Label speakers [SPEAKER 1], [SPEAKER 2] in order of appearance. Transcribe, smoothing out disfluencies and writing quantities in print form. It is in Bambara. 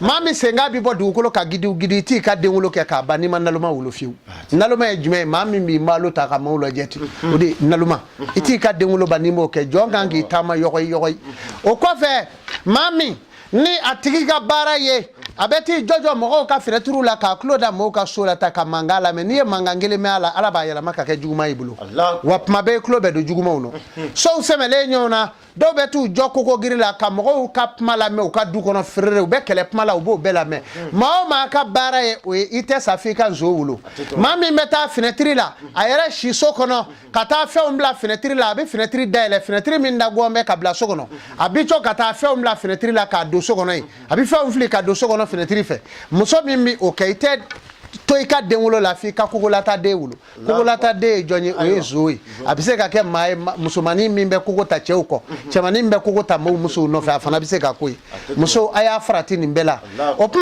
[SPEAKER 1] Mami senga bi bo dugukolo ka gidi ti ka denwolo ke ka ba ni man naluma wolo fiu naluma e jume mami mi malo ta ka mawlo jeti odi naluma iti ka denwolo ba ni mo ke jonga ngi tama yogoy o ko fe mami ni atigi ka bara ye abeti jojo mo ka fireturu la ka kloda mo ka sola ta ka mangala me ni mangangele me ala ba yala maka ke juguma ibulu wa mabe klobe do juguma uno so semele nyona do betu joko ko girila ka mo ka mala me o ka du kono frere o be kele mala o bo bela me ma ka bara ye o ite safika zo wulo mami meta fenetri la ayere shi sokono kata fe ombla fenetri la be fenetri dele fenetri minda gombe ka bla sokono abicho kata fe ombla fenetri la ka do sokono abi fe omfli ka do sokono fenetri fe muso mimi o kaite toika denwolo la fi ka kugolata de wulo kugolata de jonye o ezoi abise ka ke mai musumani mimbe kugota cheuko chamani mbe kugota mu musu no fa afana bise ka koi muso aya frati ni mbela